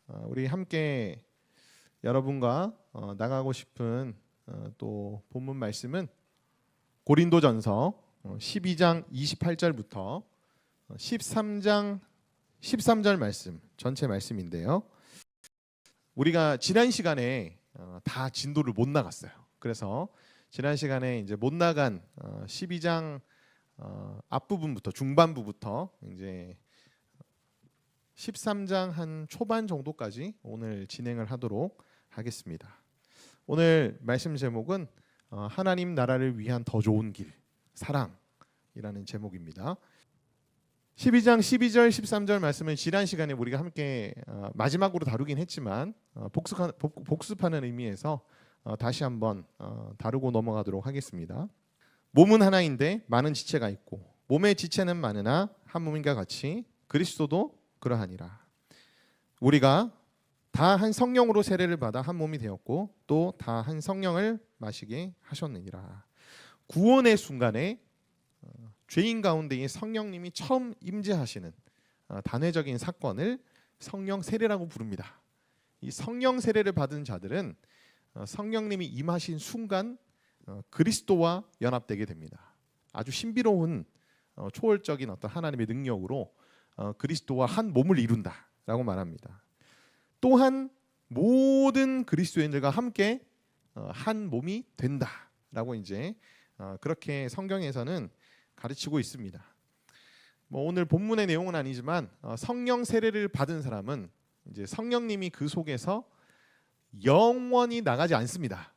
우리 함께 여러분과 나가고 싶은 또 본문 말씀은 고린도전서 12장 28절부터 13장 13절 말씀 전체 말씀인데요. 우리가 지난 시간에 다 진도를 못 나갔어요. 그래서 지난 시간에 이제 못 나간 12장 앞부분부터 중반부부터 이제 13장 한 초반 정도까지 오늘 진행을 하도록 하겠습니다. 오늘 말씀 제목은 하나님 나라를 위한 더 좋은 길, 사랑이라는 제목입니다. 12장 12절 13절 말씀은 지난 시간에 우리가 함께 마지막으로 다루긴 했지만 복습하는 의미에서 다시 한번 다루고 넘어가도록 하겠습니다. 몸은 하나인데 많은 지체가 있고 몸의 지체는 많으나 한 몸인과 같이 그리스도도 그러하니라. 우리가 다 한 성령으로 세례를 받아 한 몸이 되었고 또 다 한 성령을 마시게 하셨느니라. 구원의 순간에 죄인 가운데에 성령님이 처음 임재하시는 단회적인 사건을 성령 세례라고 부릅니다. 이 성령 세례를 받은 자들은 성령님이 임하신 순간 그리스도와 연합되게 됩니다. 아주 신비로운 초월적인 어떤 하나님의 능력으로 그리스도와 한 몸을 이룬다라고 말합니다. 또한 모든 그리스도인들과 함께 한 몸이 된다라고 이제 그렇게 성경에서는 가르치고 있습니다. 오늘 본문의 내용은 아니지만 성령 세례를 받은 사람은 이제 성령님이 그 속에서 영원히 나가지 않습니다.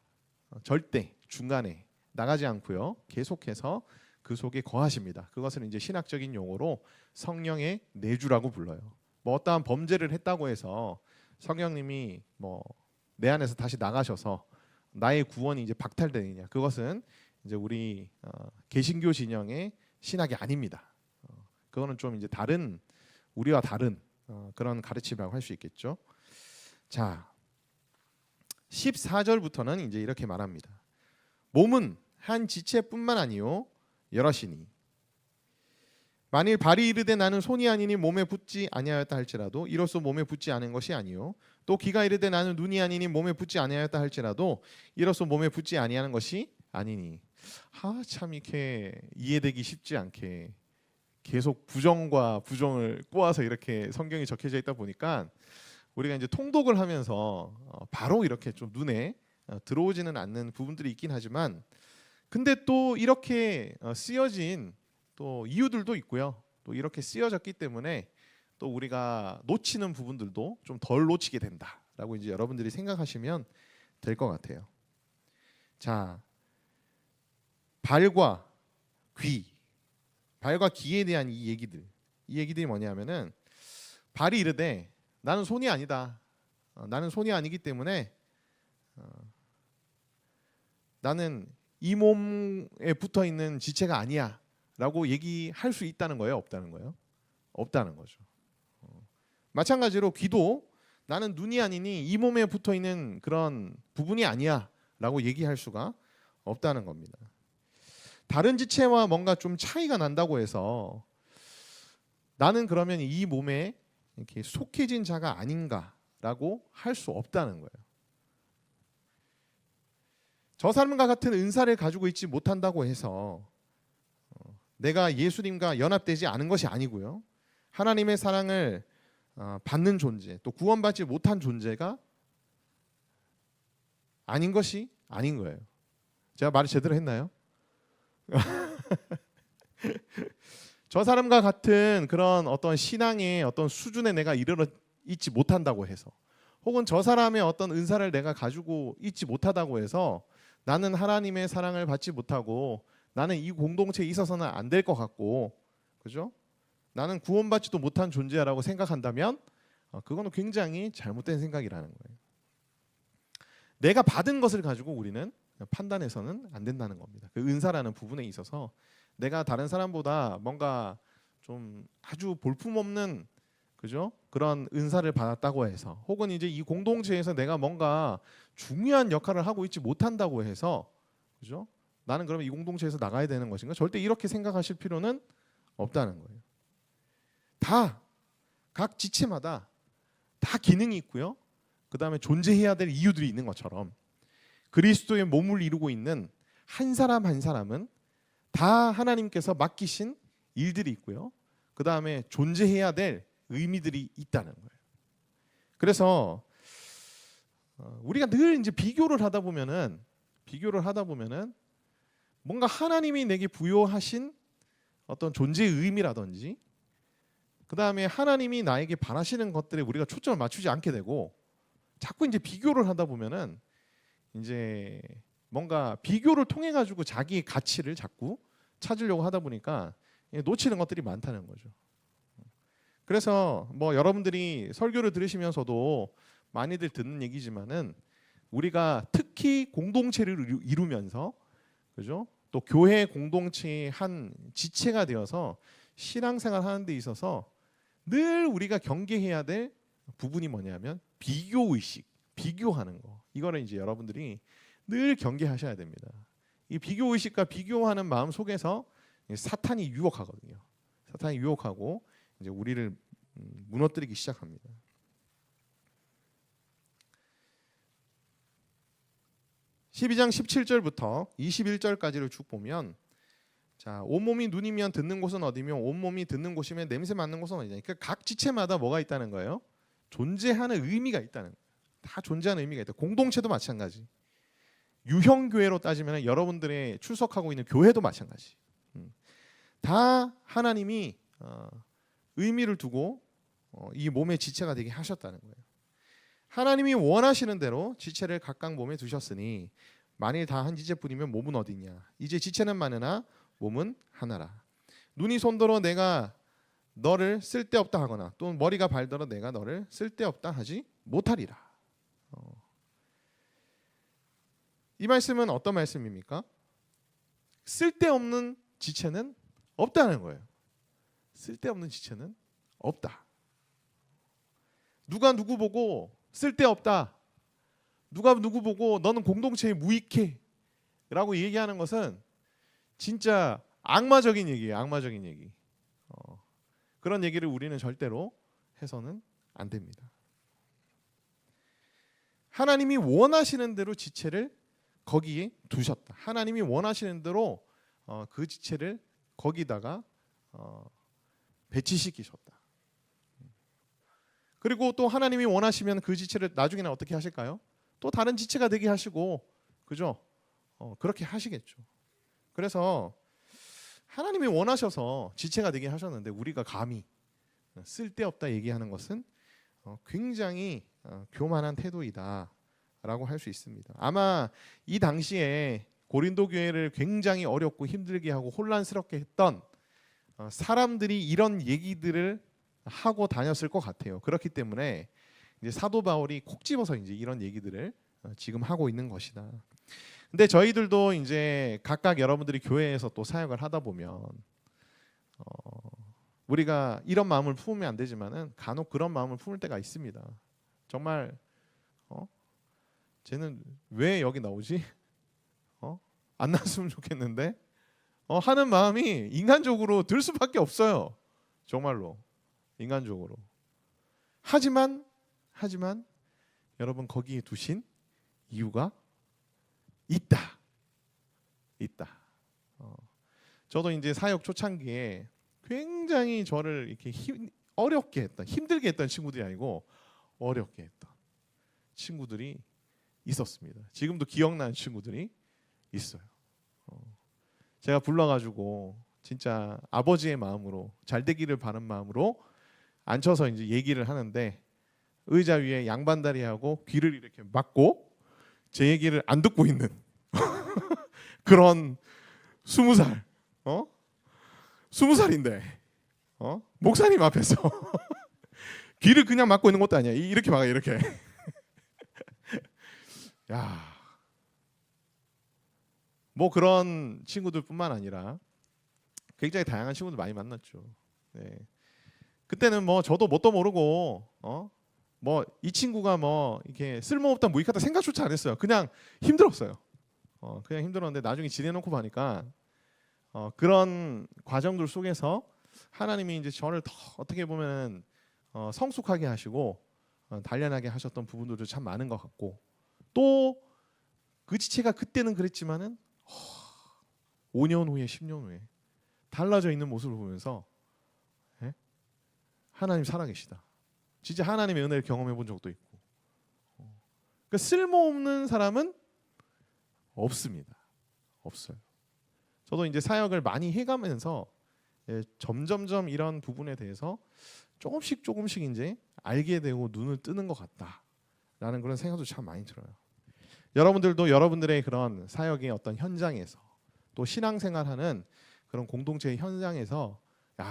절대 중간에 나가지 않고요. 계속해서 그 속에 거하십니다. 그것을 이제 신학적인 용어로 성령의 내주라고 불러요. 어떠한 범죄를 했다고 해서 성령님이 내 안에서 다시 나가셔서 나의 구원이 이제 박탈되느냐? 그것은 이제 우리 개신교 진영의 신학이 아닙니다. 그거는 좀 이제 다른 우리와 다른 그런 가르침이라고 할 수 있겠죠. 자, 14절부터는 이제 이렇게 말합니다. 몸은 한 지체뿐만 아니요 여럿이니 만일 발이 이르되 나는 손이 아니니 몸에 붙지 아니하였다 할지라도 이로써 몸에 붙지 않은 것이 아니요 또 귀가 이르되 나는 눈이 아니니 몸에 붙지 아니하였다 할지라도 이로써 몸에 붙지 아니하는 것이 아니니. 참 이렇게 이해되기 쉽지 않게 계속 부정과 부정을 꼬아서 이렇게 성경이 적혀져 있다 보니까 우리가 이제 통독을 하면서 바로 이렇게 좀 눈에 들어오지는 않는 부분들이 있긴 하지만 근데 또 이렇게 쓰여진 또 이유들도 있고요. 또 이렇게 쓰여졌기 때문에 또 우리가 놓치는 부분들도 좀 덜 놓치게 된다라고 이제 여러분들이 생각하시면 될 것 같아요. 자, 발과 귀에 대한 이 얘기들이 뭐냐면은 발이 이르되 나는 손이 아니다. 나는 손이 아니기 때문에 나는 이 몸에 붙어 있는 지체가 아니야 라고 얘기할 수 있다는 거예요? 없다는 거예요? 없다는 거죠. 마찬가지로 귀도 나는 눈이 아니니 이 몸에 붙어 있는 그런 부분이 아니야 라고 얘기할 수가 없다는 겁니다. 다른 지체와 뭔가 좀 차이가 난다고 해서 나는 그러면 이 몸에 이렇게 속해진 자가 아닌가라고 할 수 없다는 거예요. 저 사람과 같은 은사를 가지고 있지 못한다고 해서 내가 예수님과 연합되지 않은 것이 아니고요. 하나님의 사랑을 받는 존재, 또 구원받지 못한 존재가 아닌 것이 아닌 거예요. 제가 말을 제대로 했나요? 저 사람과 같은 그런 어떤 신앙의 어떤 수준에 내가 이르러 있지 못한다고 해서 혹은 저 사람의 어떤 은사를 내가 가지고 있지 못하다고 해서 나는 하나님의 사랑을 받지 못하고 나는 이 공동체에 있어서는 안 될 것 같고 그죠? 나는 구원받지도 못한 존재라고 생각한다면 그거는 굉장히 잘못된 생각이라는 거예요. 내가 받은 것을 가지고 우리는 판단해서는 안 된다는 겁니다. 그 은사라는 부분에 있어서 내가 다른 사람보다 뭔가 좀 아주 볼품없는 그죠? 그런 은사를 받았다고 해서 혹은 이제 이 공동체에서 내가 뭔가 중요한 역할을 하고 있지 못한다고 해서 그죠? 나는 그러면 이 공동체에서 나가야 되는 것인가? 절대 이렇게 생각하실 필요는 없다는 거예요. 다 각 지체마다 다 기능이 있고요. 그 다음에 존재해야 될 이유들이 있는 것처럼 그리스도의 몸을 이루고 있는 한 사람 한 사람은 다 하나님께서 맡기신 일들이 있고요. 그 다음에 존재해야 될 의미들이 있다는 거예요. 그래서 우리가 늘 이제 비교를 하다 보면은 뭔가 하나님이 내게 부여하신 어떤 존재의 의미라든지 그 다음에 하나님이 나에게 바라시는 것들에 우리가 초점을 맞추지 않게 되고 자꾸 이제 비교를 하다 보면은 이제 뭔가 비교를 통해 가지고 자기의 가치를 자꾸 찾으려고 하다 보니까 놓치는 것들이 많다는 거죠. 그래서 뭐 여러분들이 설교를 들으시면서도 많이들 듣는 얘기지만은 우리가 특히 공동체를 이루면서 그죠? 또 교회 공동체의 한 지체가 되어서 신앙생활 하는 데 있어서 늘 우리가 경계해야 될 부분이 뭐냐면 비교 의식, 비교하는 거. 이거를 이제 여러분들이 늘 경계하셔야 됩니다. 이 비교 의식과 비교하는 마음 속에서 사탄이 유혹하거든요. 사탄이 유혹하고 이제 우리를 무너뜨리기 시작합니다. (12장) 17절부터 21절까지를 쭉 보면 자, 온몸이 눈이면 듣는 곳은 어디며 온몸이 듣는 곳이면 냄새 맡는 곳은 어디냐. 그러니까 각 지체마다 뭐가 있다는 거예요? 존재하는 의미가 있다는 거예요. 다 존재하는 의미가 있다. 공동체도 마찬가지. 유형교회로 따지면 여러분들의 출석하고 있는 교회도 마찬가지. 다 하나님이 의미를 두고 이 몸의 지체가 되게 하셨다는 거예요. 하나님이 원하시는 대로 지체를 각각 몸에 두셨으니 만일 다 한 지체뿐이면 몸은 어디냐. 이제 지체는 많으나 몸은 하나라. 눈이 손들어 내가 너를 쓸데없다 하거나 또 머리가 발들어 내가 너를 쓸데없다 하지 못하리라. 이 말씀은 어떤 말씀입니까? 쓸데없는 지체는 없다는 거예요. 쓸데없는 지체는 없다. 누가 누구 보고 쓸데없다. 누가 누구 보고 너는 공동체에 무익해 라고 얘기하는 것은 진짜 악마적인 얘기예요. 악마적인 얘기. 그런 얘기를 우리는 절대로 해서는 안 됩니다. 하나님이 원하시는 대로 지체를 거기에 두셨다. 하나님이 원하시는 대로 그 지체를 거기다가 배치시키셨다. 그리고 또 하나님이 원하시면 그 지체를 나중에는 어떻게 하실까요? 또 다른 지체가 되게 하시고, 그죠? 그렇게 하시겠죠. 그래서 하나님이 원하셔서 지체가 되게 하셨는데 우리가 감히 쓸데없다 얘기하는 것은 굉장히 교만한 태도이다라고 할 수 있습니다. 아마 이 당시에 고린도 교회를 굉장히 어렵고 힘들게 하고 혼란스럽게 했던 사람들이 이런 얘기들을 하고 다녔을 것 같아요. 그렇기 때문에 이제 사도 바울이 콕 집어서 이제 이런 얘기들을 지금 하고 있는 것이다. 근데 저희들도 이제 각각 여러분들이 교회에서 또 사역을 하다 보면 우리가 이런 마음을 품으면 안 되지만은 간혹 그런 마음을 품을 때가 있습니다. 정말 쟤는 왜 여기 나오지? 안 나왔으면 좋겠는데 하는 마음이 인간적으로 들 수밖에 없어요. 정말로 인간적으로. 하지만 여러분 거기에 두신 이유가 있다. 저도 이제 사역 초창기에 굉장히 저를 이렇게 어렵게 했던, 힘들게 했던 친구들이 아니고 어렵게 했던 친구들이 있었습니다. 지금도 기억나는 친구들이 있어요. 제가 불러가지고 진짜 아버지의 마음으로 잘 되기를 바라는 마음으로 앉혀서 이제 얘기를 하는데 의자 위에 양반다리하고 귀를 이렇게 막고 제 얘기를 안 듣고 있는 그런 20살, 20살인데 목사님 앞에서 귀를 그냥 막고 있는 것도 아니야. 이렇게 막아 이렇게. 야, 뭐 그런 친구들뿐만 아니라 굉장히 다양한 친구들 많이 만났죠. 네. 그때는 뭐 저도 뭣도 모르고 뭐 이 친구가 뭐 이렇게 쓸모없다 무익하다 생각조차 안 했어요. 그냥 힘들었어요. 그냥 힘들었는데 나중에 지내놓고 보니까 그런 과정들 속에서 하나님이 이제 저를 더 어떻게 보면 성숙하게 하시고 단련하게 하셨던 부분들도 참 많은 것 같고, 또 그 지체가 그때는 그랬지만은 5년 후에 10년 후에 달라져 있는 모습을 보면서 예? 하나님 살아계시다. 진짜 하나님의 은혜를 경험해 본 적도 있고. 그러니까 쓸모없는 사람은 없습니다. 없어요. 저도 이제 사역을 많이 해가면서 점점점 이런 부분에 대해서 조금씩 이제 알게 되고 눈을 뜨는 것 같다라는 그런 생각도 참 많이 들어요. 여러분들도 여러분들의 그런 사역의 어떤 현장에서 또 신앙생활하는 그런 공동체의 현장에서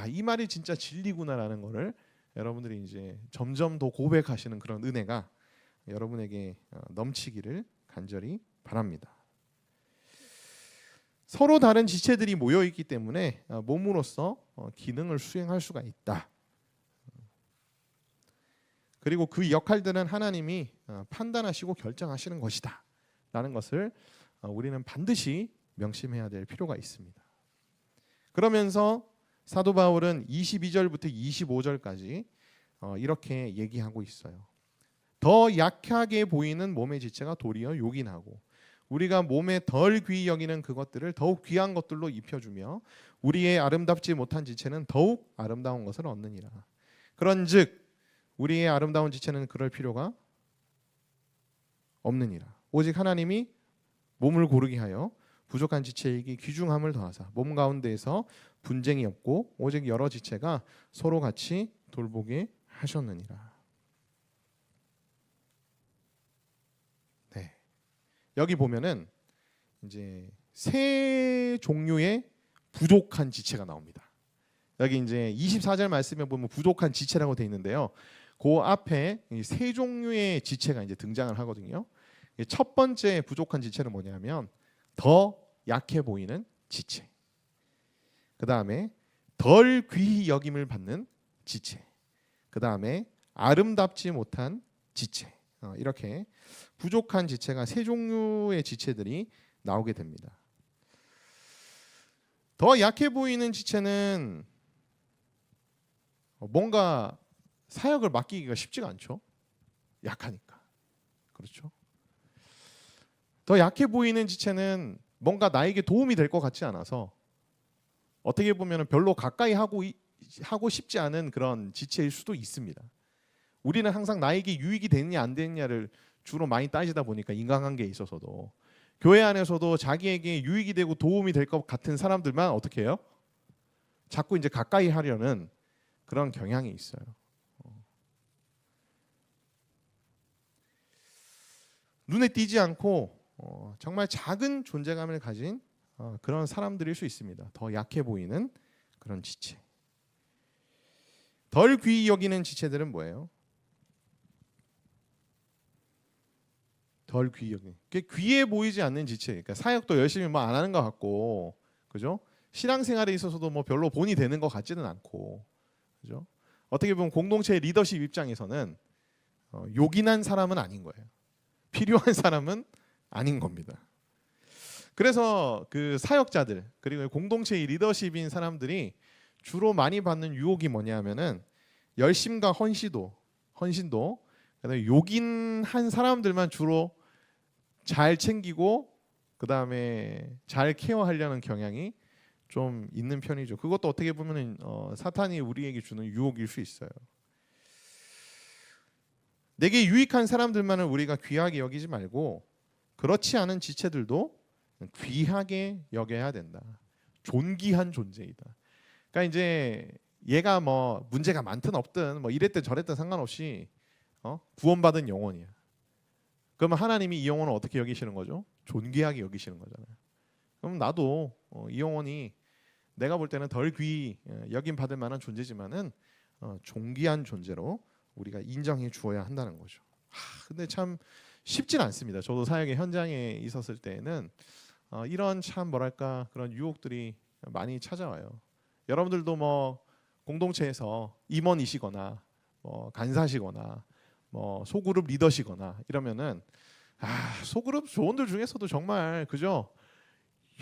이 말이 진짜 진리구나라는 거를 여러분들이 이제 점점 더 고백하시는 그런 은혜가 여러분에게 넘치기를 간절히 바랍니다. 서로 다른 지체들이 모여 있기 때문에 몸으로서 기능을 수행할 수가 있다. 그리고 그 역할들은 하나님이 판단하시고 결정하시는 것이다 라는 것을 우리는 반드시 명심해야 될 필요가 있습니다. 그러면서 사도 바울은 22절부터 25절까지 이렇게 얘기하고 있어요. 더 약하게 보이는 몸의 지체가 도리어 요긴하고 우리가 몸에 덜 귀히 여기는 그것들을 더욱 귀한 것들로 입혀주며 우리의 아름답지 못한 지체는 더욱 아름다운 것을 얻느니라. 그런즉 우리의 아름다운 지체는 그럴 필요가 없느니라. 오직 하나님이 몸을 고르게 하여 부족한 지체에게 귀중함을 더하사 몸 가운데에서 분쟁이 없고 오직 여러 지체가 서로 같이 돌보게 하셨느니라. 네. 여기 보면은 이제 세 종류의 부족한 지체가 나옵니다. 여기 이제 24절 말씀에 보면 부족한 지체라고 되어 있는데요. 그 앞에 세 종류의 지체가 이제 등장을 하거든요. 첫 번째 부족한 지체는 뭐냐면 더 약해 보이는 지체. 그 다음에 덜 귀히 여김을 받는 지체. 그 다음에 아름답지 못한 지체. 이렇게 부족한 지체가 세 종류의 지체들이 나오게 됩니다. 더 약해 보이는 지체는 뭔가 사역을 맡기기가 쉽지가 않죠. 약하니까. 그렇죠. 더 약해 보이는 지체는 뭔가 나에게 도움이 될 것 같지 않아서 어떻게 보면 별로 가까이 하고 싶지 않은 그런 지체일 수도 있습니다. 우리는 항상 나에게 유익이 되느냐 안 되느냐를 주로 많이 따지다 보니까 인간관계에 있어서도 교회 안에서도 자기에게 유익이 되고 도움이 될 것 같은 사람들만 어떻게 해요? 자꾸 이제 가까이 하려는 그런 경향이 있어요. 눈에 띄지 않고 정말 작은 존재감을 가진 그런 사람들일 수 있습니다. 더 약해 보이는 그런 지체. 덜 귀히 여기는 지체들은 뭐예요? 덜 귀히 여기는. 귀해 보이지 않는 지체. 그러니까 사역도 열심히 뭐 안 하는 것 같고, 그죠? 신앙생활에 있어서도 뭐 별로 본이 되는 것 같지는 않고, 그죠? 어떻게 보면 공동체의 리더십 입장에서는 요긴한 사람은 아닌 거예요. 필요한 사람은 아닌 겁니다. 그래서 그 사역자들 그리고 공동체의 리더십인 사람들이 주로 많이 받는 유혹이 뭐냐면은 열심과 헌신도 그다음에 요긴한 사람들만 주로 잘 챙기고 그다음에 잘 케어하려는 경향이 좀 있는 편이죠. 그것도 어떻게 보면은 사탄이 우리에게 주는 유혹일 수 있어요. 내게 유익한 사람들만을 우리가 귀하게 여기지 말고 그렇지 않은 지체들도 귀하게 여겨야 된다. 존귀한 존재이다. 그러니까 이제 얘가 뭐 문제가 많든 없든 뭐 이랬든 저랬든 상관없이 구원받은 영혼이야. 그러면 하나님이 이 영혼을 어떻게 여기시는 거죠? 존귀하게 여기시는 거잖아요. 그럼 나도 이 영혼이 내가 볼 때는 덜 귀히 여김 받을 만한 존재지만은 존귀한 존재로 우리가 인정해 주어야 한다는 거죠. 근데 참 쉽진 않습니다. 저도 사역의 현장에 있었을 때는 이런 참 뭐랄까 그런 유혹들이 많이 찾아와요. 여러분들도 뭐 공동체에서 임원이시거나 뭐 간사시거나 뭐 소그룹 리더시거나 이러면은 소그룹 조원들 중에서도 정말 그죠?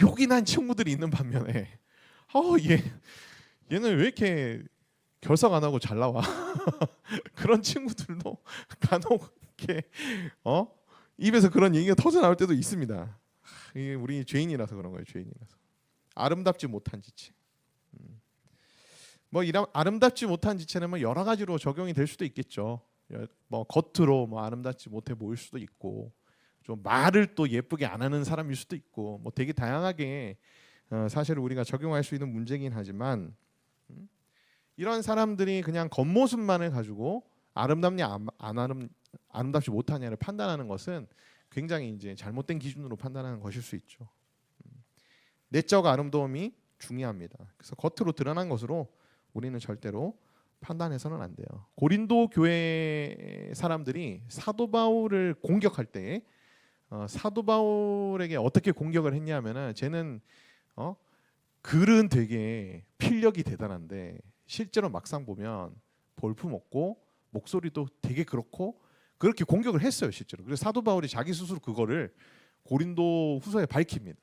요긴한 친구들이 있는 반면에 얘는 왜 이렇게 결석 안 하고 잘 나와. 그런 친구들도 간혹 이렇게 입에서 그런 얘기가 터져 나올 때도 있습니다. 이게 우리 죄인이라서 그런 거예요. 죄인이라서. 아름답지 못한 지체. 뭐 이런 아름답지 못한 지체는 뭐 여러 가지로 적용이 될 수도 있겠죠. 뭐 겉으로 뭐 아름답지 못해 보일 수도 있고, 좀 말을 또 예쁘게 안 하는 사람일 수도 있고, 뭐 되게 다양하게 사실 우리가 적용할 수 있는 문제긴 하지만, 이런 사람들이 그냥 겉모습만을 가지고 아름답냐 아름답지 못하냐를 판단하는 것은 굉장히 이제 잘못된 기준으로 판단하는 것일 수 있죠. 내적 아름다움이 중요합니다. 그래서 겉으로 드러난 것으로 우리는 절대로 판단해서는 안 돼요. 고린도 교회 사람들이 사도 바울을 공격할 때 사도 바울에게 어떻게 공격을 했냐면은, 쟤는 글은 되게 필력이 대단한데 실제로 막상 보면 볼품없고 목소리도 되게 그렇고, 그렇게 공격을 했어요 실제로. 그래서 사도 바울이 자기 스스로 그거를 고린도 후서에 밝힙니다.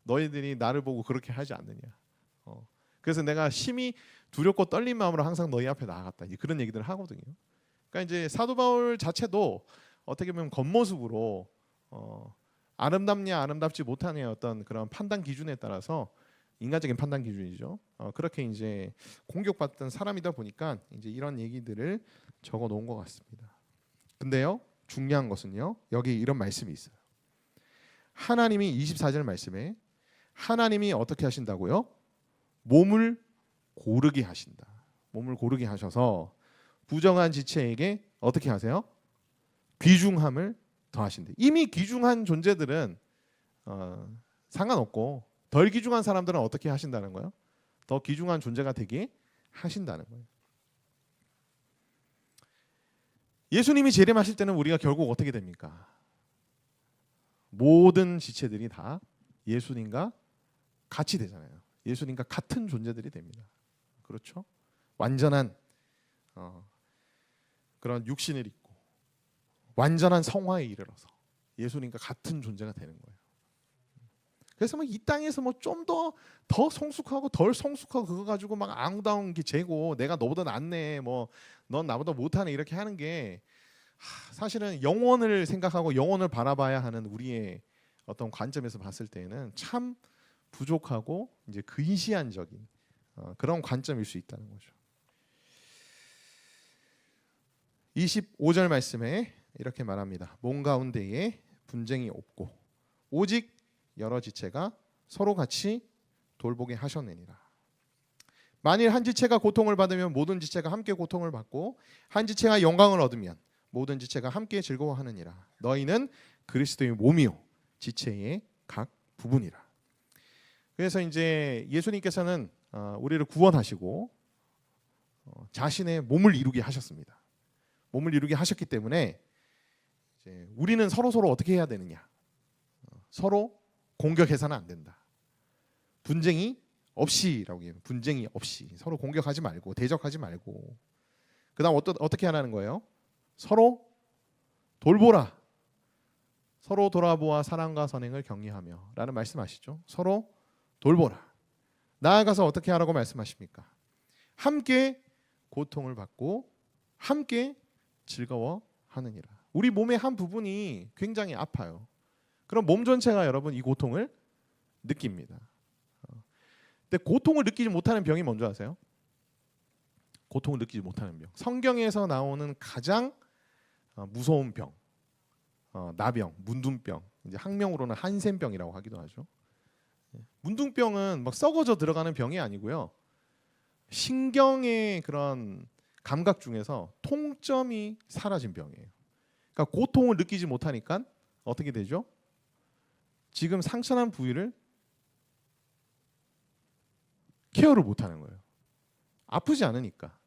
너희들이 나를 보고 그렇게 하지 않느냐. 그래서 내가 심히 두렵고 떨린 마음으로 항상 너희 앞에 나아갔다. 그런 얘기들을 하거든요. 그러니까 이제 사도 바울 자체도 어떻게 보면 겉모습으로 아름답냐 아름답지 못하냐 어떤 그런 판단 기준에 따라서, 인간적인 판단 기준이죠. 그렇게 이제 공격받던 사람이다 보니까 이제 이런 얘기들을 적어 놓은 것 같습니다. 근데요, 중요한 것은요, 여기 이런 말씀이 있어요. 하나님이 24절 말씀에 하나님이 어떻게 하신다고요? 몸을 고르게 하신다. 몸을 고르게 하셔서 부정한 지체에게 어떻게 하세요? 귀중함을 더하신다. 이미 귀중한 존재들은 상관없고, 덜 귀중한 사람들은 어떻게 하신다는 거예요? 더 귀중한 존재가 되게 하신다는 거예요. 예수님이 재림하실 때는 우리가 결국 어떻게 됩니까? 모든 지체들이 다 예수님과 같이 되잖아요. 예수님과 같은 존재들이 됩니다. 그렇죠? 완전한 그런 육신을 입고 완전한 성화에 이르러서 예수님과 같은 존재가 되는 거예요. 그래서 뭐 이 땅에서 뭐 좀 더 성숙하고 덜 성숙하고 그거 가지고 막 앙다운 게 재고, 내가 너보다 낫네, 뭐 넌 나보다 못하네, 이렇게 하는 게 사실은 영혼을 생각하고 영혼을 바라봐야 하는 우리의 어떤 관점에서 봤을 때는 참 부족하고 이제 근시안적인 그런 관점일 수 있다는 거죠. 25절 말씀에 이렇게 말합니다. 몸 가운데에 분쟁이 없고 오직 여러 지체가 서로 같이 돌보게 하셨느니라. 만일 한 지체가 고통을 받으면 모든 지체가 함께 고통을 받고, 한 지체가 영광을 얻으면 모든 지체가 함께 즐거워하느니라. 너희는 그리스도의 몸이요 지체의 각 부분이라. 그래서 이제 예수님께서는 우리를 구원하시고 자신의 몸을 이루게 하셨습니다. 몸을 이루게 하셨기 때문에 이제 우리는 서로 어떻게 해야 되느냐? 서로 공격해서는 안 된다. 분쟁이 없이라고 해요. 분쟁이 없이 서로 공격하지 말고 대적하지 말고, 그다음 어떻게 하라는 거예요? 서로 돌보라. 서로 돌아보아 사랑과 선행을 격려하며 라는 말씀하시죠. 서로 돌보라. 나아가서 어떻게 하라고 말씀하십니까? 함께 고통을 받고 함께 즐거워하느니라. 우리 몸의 한 부분이 굉장히 아파요. 그럼 몸 전체가 여러분 이 고통을 느낍니다. 근데 고통을 느끼지 못하는 병이 뭔지 아세요? 고통을 느끼지 못하는 병. 성경에서 나오는 가장 무서운 병, 나병, 문둥병. 이제 학명으로는 한센병이라고 하기도 하죠. 문둥병은 막 썩어져 들어가는 병이 아니고요. 신경의 그런 감각 중에서 통점이 사라진 병이에요. 그러니까 고통을 느끼지 못하니까 어떻게 되죠? 지금 상처난 부위를 케어를 못하는 거예요. 아프지 않으니까.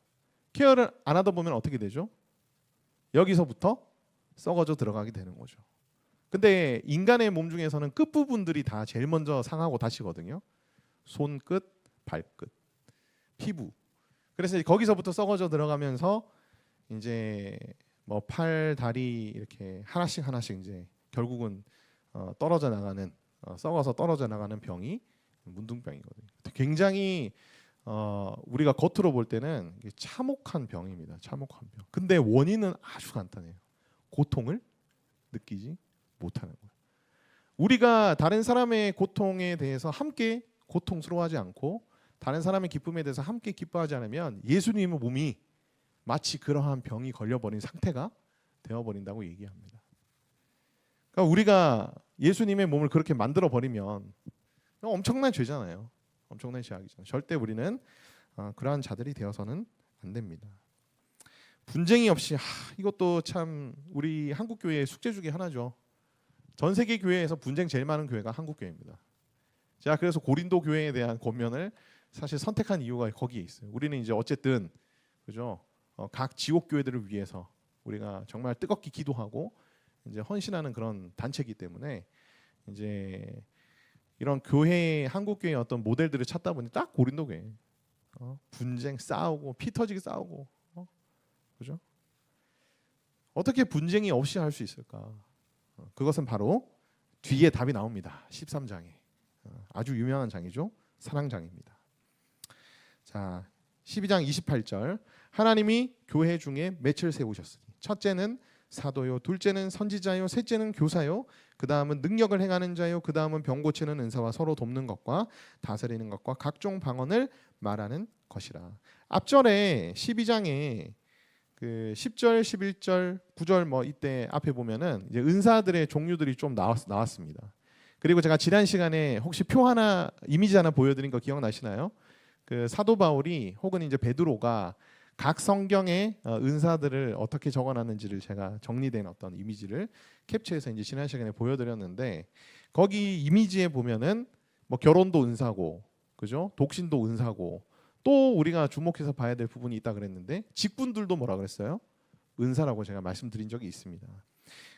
케어를 안 하다 보면 어떻게 되죠? 여기서부터 썩어져 들어가게 되는 거죠. 근데 인간의 몸 중에서는 끝부분들이 다 제일 먼저 상하고 다치거든요. 손끝, 발끝, 피부. 그래서 거기서부터 썩어져 들어가면서 이제 뭐 팔, 다리 이렇게 하나씩 이제 결국은 떨어져 나가는 썩어서 떨어져 나가는 병이 문둥병이거든요. 굉장히 우리가 겉으로 볼 때는 이게 참혹한 병입니다. 참혹한 병. 근데 원인은 아주 간단해요. 고통을 느끼지 못하는 거예요. 우리가 다른 사람의 고통에 대해서 함께 고통스러워하지 않고 다른 사람의 기쁨에 대해서 함께 기뻐하지 않으면 예수님의 몸이 마치 그러한 병이 걸려버린 상태가 되어버린다고 얘기합니다. 그러니까 우리가 예수님의 몸을 그렇게 만들어 버리면 엄청난 죄잖아요. 엄청난 죄악이죠. 절대 우리는 그러한 자들이 되어서는 안 됩니다. 분쟁이 없이 이것도 참 우리 한국 교회의 숙제 중에 하나죠. 전 세계 교회에서 분쟁 제일 많은 교회가 한국 교회입니다. 제가 그래서 고린도 교회에 대한 권면을 사실 선택한 이유가 거기에 있어요. 우리는 이제 어쨌든 그죠? 각 지옥 교회들을 위해서 우리가 정말 뜨겁게 기도하고 이제 헌신하는 그런 단체이기 때문에 이제 이런 교회 한국 교회의 어떤 모델들을 찾다 보니 딱 고린도 교회. 분쟁 싸우고 피 터지게 싸우고 그죠? 어떻게 분쟁이 없이 할 수 있을까? 그것은 바로 뒤에 답이 나옵니다. 13장에 아주 유명한 장이죠. 사랑장입니다. 자, 12장 28절 하나님이 교회 중에 맷을 세우셨으니 첫째는 사도요, 둘째는 선지자요, 셋째는 교사요, 그 다음은 능력을 행하는 자요, 그 다음은 병 고치는 은사와 서로 돕는 것과 다스리는 것과 각종 방언을 말하는 것이라. 앞절에 12장에 그 10절, 11절, 9절 뭐 이때 앞에 보면은 이제 은사들의 종류들이 좀 나왔습니다. 그리고 제가 지난 시간에 혹시 표 하나 이미지 하나 보여드린 거 기억나시나요? 그 사도 바울이 혹은 이제 베드로가 각 성경의 은사들을 어떻게 적어놨는지를 제가 정리된 어떤 이미지를 캡처해서 이제 지난 시간에 보여드렸는데 거기 이미지에 보면은 뭐 결혼도 은사고, 그죠? 독신도 은사고, 또 우리가 주목해서 봐야 될 부분이 있다 그랬는데 직분들도 뭐라 그랬어요? 은사라고 제가 말씀드린 적이 있습니다.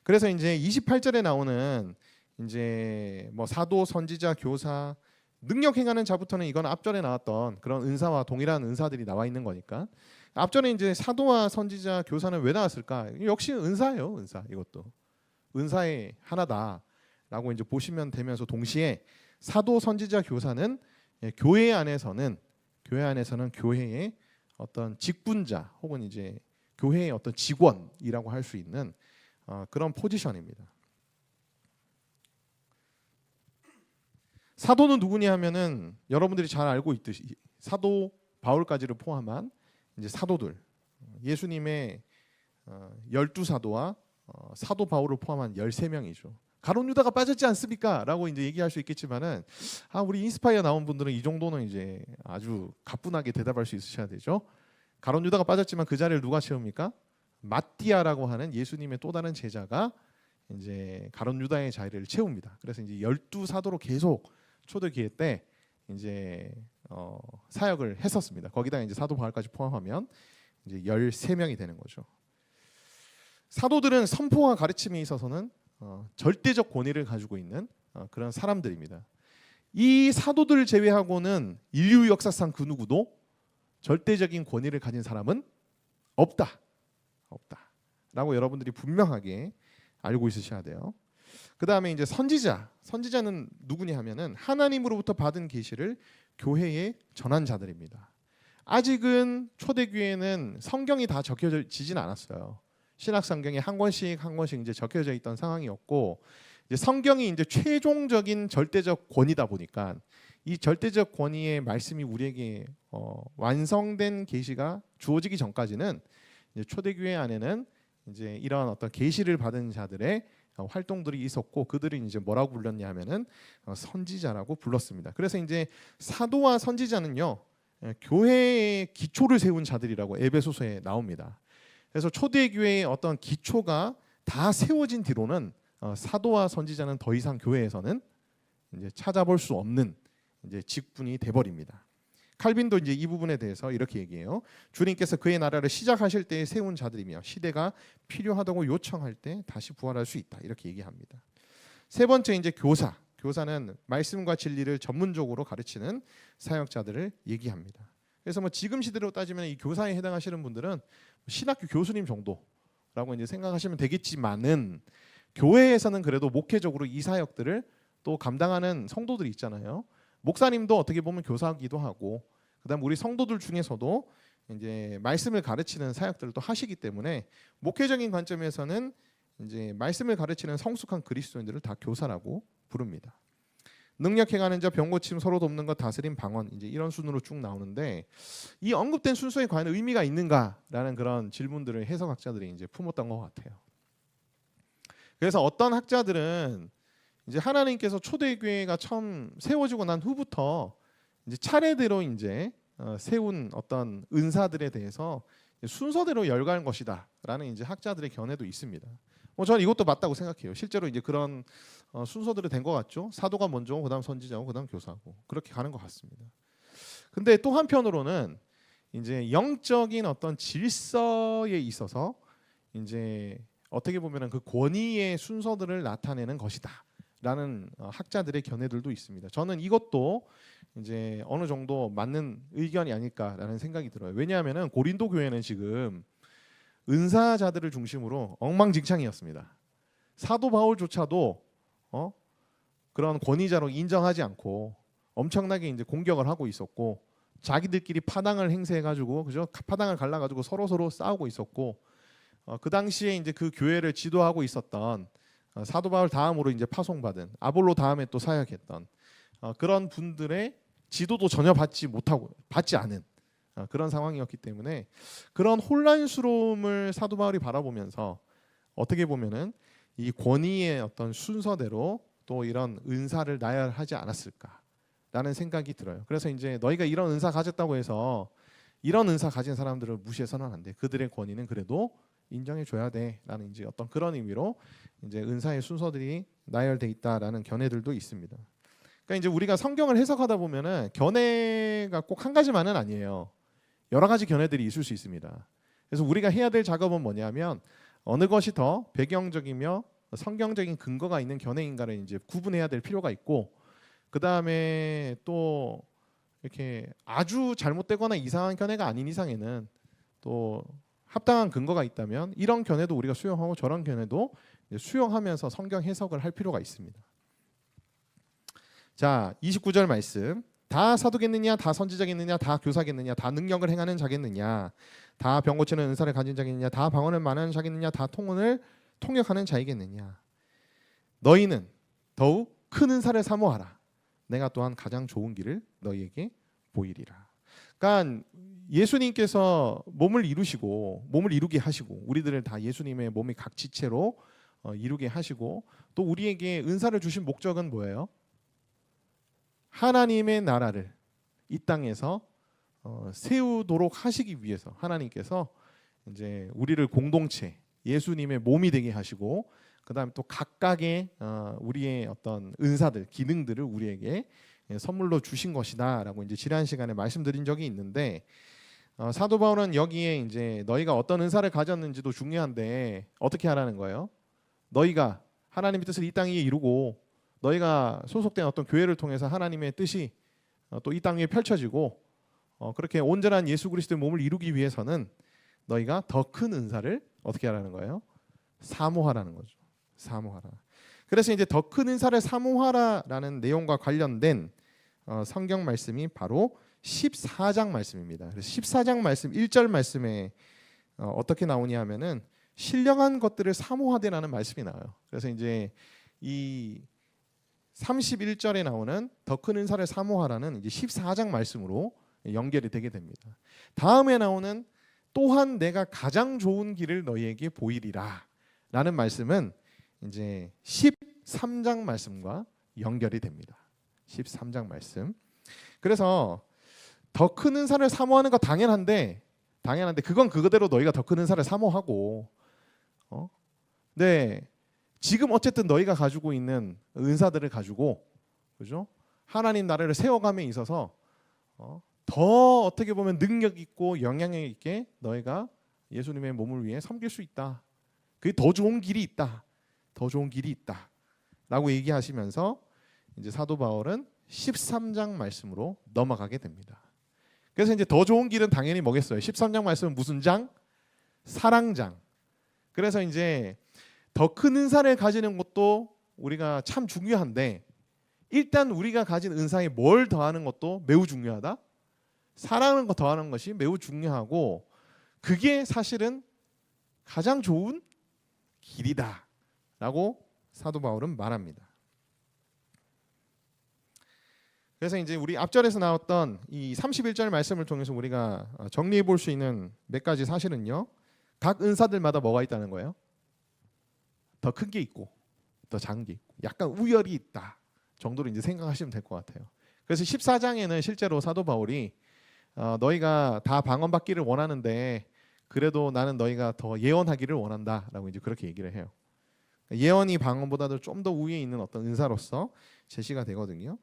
그래서 이제 28절에 나오는 이제 뭐 사도, 선지자, 교사, 능력 행하는 자부터는 이건 앞절에 나왔던 그런 은사와 동일한 은사들이 나와 있는 거니까 앞전에 이제 사도와 선지자, 교사는 왜 나왔을까? 역시 은사예요, 은사. 이것도 은사의 하나다라고 이제 보시면 되면서 동시에 사도, 선지자, 교사는 교회 안에서는 교회의 어떤 직분자 혹은 이제 교회의 어떤 직원이라고 할 수 있는 그런 포지션입니다. 사도는 누구냐 하면은 여러분들이 잘 알고 있듯이 사도 바울까지를 포함한 이제 사도들, 예수님의 12사도와 사도 바울을 포함한 13명이죠. 가룟 유다가 빠졌지 않습니까? 라고 이제 얘기할 수 있겠지만은 우리 인스파이어 나온 분들은 이 정도는 이제 아주 가뿐하게 대답할 수 있으셔야 되죠. 가룟 유다가 빠졌지만 그 자리를 누가 채웁니까? 마띠아라고 하는 예수님의 또 다른 제자가 이제 가룟 유다의 자리를 채웁니다. 그래서 이제 12사도로 계속 초대기회 때 이제 사역을 했었습니다. 거기다 이제 사도 바울까지 포함하면 이제 13명이 되는 거죠. 사도들은 선포와 가르침에 있어서는 절대적 권위를 가지고 있는 그런 사람들입니다. 이 사도들을 제외하고는 인류 역사상 그 누구도 절대적인 권위를 가진 사람은 없다라고 여러분들이 분명하게 알고 있으셔야 돼요. 그 다음에 이제 선지자는 누구냐 하면은 하나님으로부터 받은 계시를 교회에 전한 자들입니다. 아직은 초대교회는 성경이 다 적혀지진 않았어요. 신약 성경에 한 권씩 이제 적혀져 있던 상황이었고 이제 성경이 이제 최종적인 절대적 권위다 보니까 이 절대적 권위의 말씀이 우리에게 완성된 계시가 주어지기 전까지는 이제 초대교회 안에는 이제 이런 어떤 계시를 받은 자들의 활동들이 있었고 그들이 이제 뭐라고 불렀냐 하면은 선지자라고 불렀습니다. 그래서 이제 사도와 선지자는요 교회의 기초를 세운 자들이라고 에베소서에 나옵니다. 그래서 초대교회의 어떤 기초가 다 세워진 뒤로는 사도와 선지자는 더 이상 교회에서는 이제 찾아볼 수 없는 이제 직분이 돼버립니다. 칼빈도 이제 이 부분에 대해서 이렇게 얘기해요. 주님께서 그의 나라를 시작하실 때에 세운 자들이며 시대가 필요하다고 요청할 때 다시 부활할 수 있다. 이렇게 얘기합니다. 세 번째 이제 교사는 말씀과 진리를 전문적으로 가르치는 사역자들을 얘기합니다. 그래서 뭐 지금 시대로 따지면 이 교사에 해당하시는 분들은 신학교 교수님 정도라고 이제 생각하시면 되겠지만은 교회에서는 그래도 목회적으로 이 사역들을 또 감당하는 성도들이 있잖아요. 목사님도 어떻게 보면 교사기도 하고 그다음 우리 성도들 중에서도 이제 말씀을 가르치는 사역들을 또 하시기 때문에 목회적인 관점에서는 이제 말씀을 가르치는 성숙한 그리스도인들을 다 교사라고 부릅니다. 능력 행하는 자, 병 고침, 서로 돕는 것, 다스림, 방언, 이제 이런 순으로 쭉 나오는데 이 언급된 순서에 과연 의미가 있는가라는 그런 질문들을 해석학자들이 이제 품었던 것 같아요. 그래서 어떤 학자들은 이제 하나님께서 초대교회가 처음 세워지고 난 후부터 이제 차례대로 이제 세운 어떤 은사들에 대해서 순서대로 열거한 것이다라는 이제 학자들의 견해도 있습니다. 저는 이것도 맞다고 생각해요. 실제로 이제 그런 순서대로 된 것 같죠. 사도가 먼저고 그다음 선지자고 그다음 교사고 그렇게 가는 것 같습니다. 근데 또 한편으로는 이제 영적인 어떤 질서에 있어서 이제 어떻게 보면은 그 권위의 순서들을 나타내는 것이다라는 학자들의 견해들도 있습니다. 저는 이것도 이제 어느 정도 맞는 의견이 아닐까라는 생각이 들어요. 왜냐하면은 고린도 교회는 지금 은사자들을 중심으로 엉망진창이었습니다. 사도 바울조차도 그런 권위자로 인정하지 않고 엄청나게 이제 공격을 하고 있었고 자기들끼리 파당을 행세해가지고 그죠? 파당을 갈라가지고 서로 싸우고 있었고 그 당시에 이제 그 교회를 지도하고 있었던 사도 바울 다음으로 이제 파송받은 아볼로 다음에 또 사역했던 그런 분들의 지도도 전혀 받지 않은 그런 상황이었기 때문에 그런 혼란스러움을 사도 바울이 바라보면서 어떻게 보면은 이 권위의 어떤 순서대로 또 이런 은사를 나열하지 않았을까라는 생각이 들어요. 그래서 이제 너희가 이런 은사 가졌다고 해서 이런 은사 가진 사람들을 무시해서는 안 돼. 그들의 권위는 그래도 인정해 줘야 돼라는 이제 어떤 그런 의미로 이제 은사의 순서들이 나열돼 있다라는 견해들도 있습니다. 그러니까 이제 우리가 성경을 해석하다 보면은 견해가 꼭 한 가지만은 아니에요. 여러 가지 견해들이 있을 수 있습니다. 그래서 우리가 해야 될 작업은 뭐냐면 어느 것이 더 배경적이며 성경적인 근거가 있는 견해인가를 이제 구분해야 될 필요가 있고 그 다음에 또 이렇게 아주 잘못되거나 이상한 견해가 아닌 이상에는 또 합당한 근거가 있다면 이런 견해도 우리가 수용하고 저런 견해도 수용하면서 성경 해석을 할 필요가 있습니다. 자, 29절 말씀. 다 사도겠느냐, 다 선지자겠느냐, 다 교사겠느냐, 다 능력을 행하는 자겠느냐, 다 병 고치는 은사를 가진 자겠느냐, 다 방언을 말하는 자겠느냐, 다 통언을 통역하는 자이겠느냐. 너희는 더욱 큰 은사를 사모하라. 내가 또한 가장 좋은 길을 너희에게 보이리라. 그러니까 예수님께서 몸을 이루게 하시고 우리들을 다 예수님의 몸의 각 지체로 이루게 하시고 또 우리에게 은사를 주신 목적은 뭐예요? 하나님의 나라를 이 땅에서 세우도록 하시기 위해서 하나님께서 이제 우리를 공동체 예수님의 몸이 되게 하시고 그다음에 또 각각의 우리의 어떤 은사들 기능들을 우리에게 선물로 주신 것이다라고 이제 지난 시간에 말씀드린 적이 있는데 사도 바울은 여기에 이제 너희가 어떤 은사를 가졌는지도 중요한데 어떻게 하라는 거예요? 너희가 하나님의 뜻을 이 땅 위에 이루고 너희가 소속된 어떤 교회를 통해서 하나님의 뜻이 또 이 땅 위에 펼쳐지고 그렇게 온전한 예수 그리스도의 몸을 이루기 위해서는 너희가 더 큰 은사를 어떻게 하라는 거예요? 사모하라는 거죠. 사모하라. 그래서 이제 더 큰 은사를 사모하라라는 내용과 관련된 성경 말씀이 바로 14장 말씀입니다. 그래서 14장 말씀 1절 말씀에 어떻게 나오냐 하면은 신령한 것들을 사모하되라는 말씀이 나와요. 그래서 이제 이 31절에 나오는 더 큰 은사를 사모하라는 이제 14장 말씀으로 연결이 되게 됩니다. 다음에 나오는 또한 내가 가장 좋은 길을 너희에게 보이리라 라는 말씀은 이제 13장 말씀과 연결이 됩니다. 13장 말씀. 그래서 더 큰 은사를 사모하는 거 당연한데 그건 그거대로 너희가 더 큰 은사를 사모하고 네. 지금 어쨌든 너희가 가지고 있는 은사들을 가지고 그죠? 하나님 나라를 세워감에 있어서 더 어떻게 보면 능력 있고 영향력 있게 너희가 예수님의 몸을 위해 섬길 수 있다. 그게 더 좋은 길이 있다. 더 좋은 길이 있다라고 얘기하시면서 이제 사도 바울은 13장 말씀으로 넘어가게 됩니다. 그래서 이제 더 좋은 길은 당연히 뭐겠어요? 13장 말씀은 무슨 장? 사랑장. 그래서 이제 더 큰 은사를 가지는 것도 우리가 참 중요한데 일단 우리가 가진 은사에 뭘 더하는 것도 매우 중요하다. 사랑을 더하는 것이 매우 중요하고 그게 사실은 가장 좋은 길이다라고 사도 바울은 말합니다. 그래서 이제 우리 앞절에서 나왔던 이 31절 말씀을 통해서 우리가 정리해 볼 수 있는 몇 가지 사실은요. 각 은사들마다 뭐가 있다는 거예요? 더 큰 게 있고 더 작은 게 있고 약간 우열이 있다 정도로 이제 생각하시면 될 것 같아요. 그래서 14장에는 실제로 사도 바울이 너희가 다 방언받기를 원하는데 그래도 나는 너희가 더 예언하기를 원한다라고 이제 그렇게 얘기를 해요. 예언이 방언보다도 좀 더 위에 있는 어떤 은사로서 제시가 되거든요.